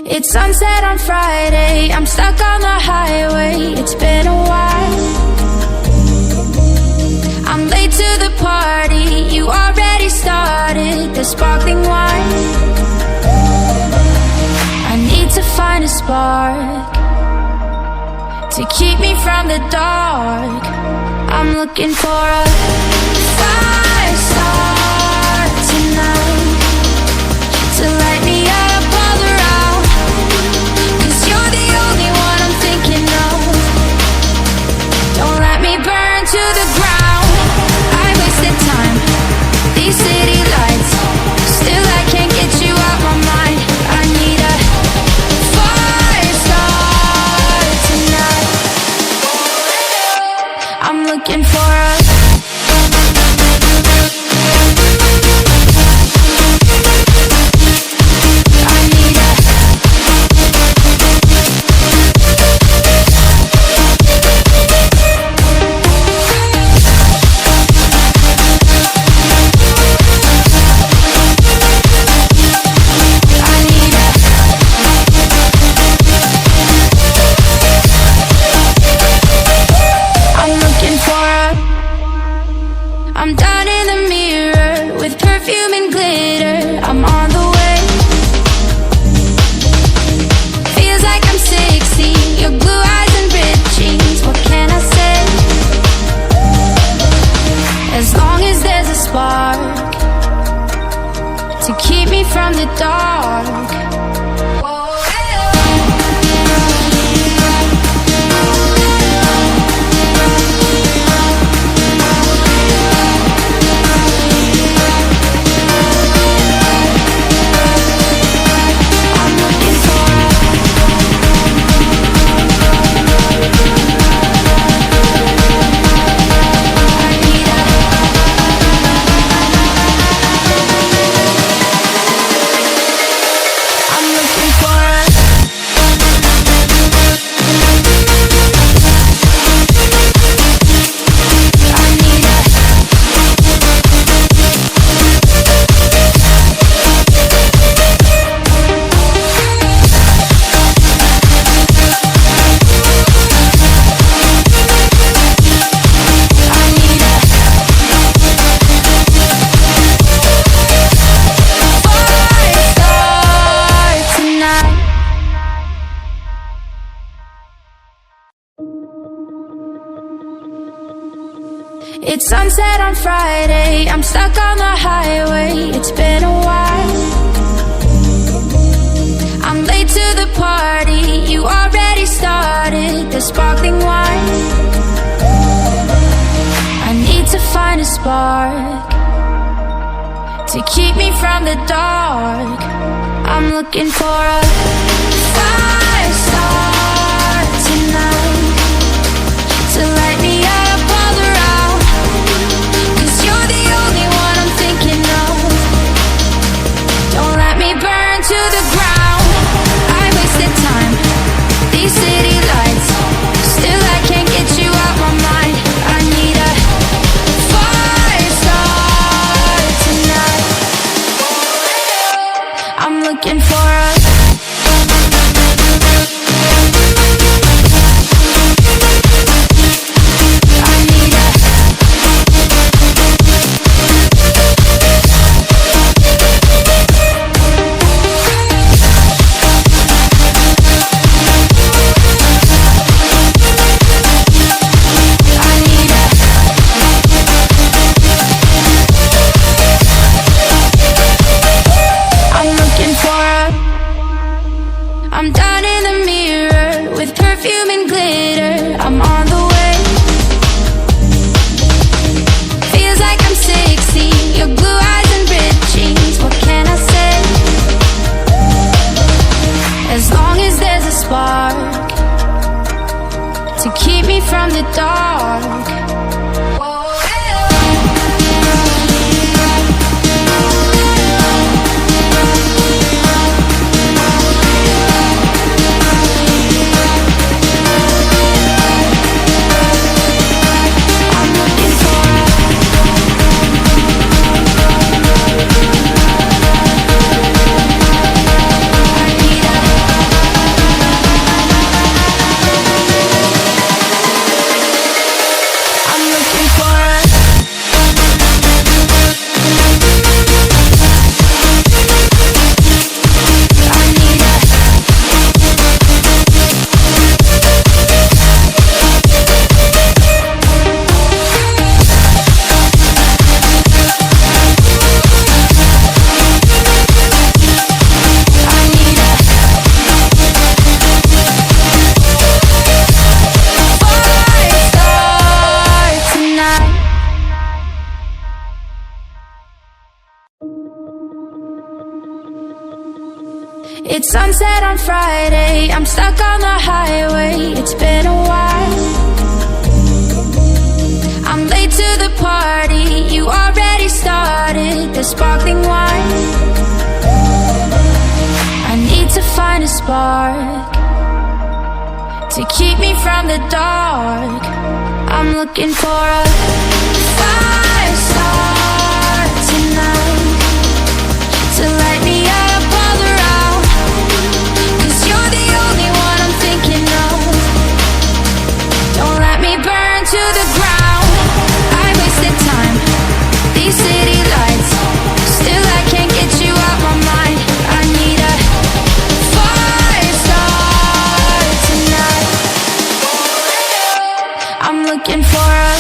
It's sunset on Friday, I'm stuck on the highway. It's been a while. I'm late to the party, you already started the sparkling wine. I need to find a spark to keep me from the dark. I'm looking for a fire start tonight to light me up all around. 'Cause you're the only one I'm thinking of. Don't let me burn to the ground. I wasted time, these city lights, still I can't get you out my mind. I need a fire start tonight. I'm looking for a I'm down in the mirror with perfume and glitter. I'm on the way. Feels like I'm 16, your blue eyes and ripped jeans. What can I say? As long as there's a spark to keep me from the dark. It's sunset on Friday, I'm stuck on the highway. It's been a while. I'm late to the party, you already started the sparkling wine. I need to find a spark to keep me from the dark. I'm looking for a fire start tonight to light me up all around. 'Cause you're the only one I'm thinking of. Don't let me burn to the ground. I wasted time, these city lights, still I can't get you out my mind. I need a fire start tonight. I'm looking for a It's sunset on Friday, I'm stuck on the highway. It's been a while. I'm late to the party, you already started the sparkling wine. I need to find a spark to keep me from the dark. I'm looking for a fire start tonight to light me up all around. 'Cause you're the only one I'm thinking of. Don't let me burn to the ground. I wasted time, these city lights, still I can't get you out my mind. I need a fire start tonight. I'm looking for a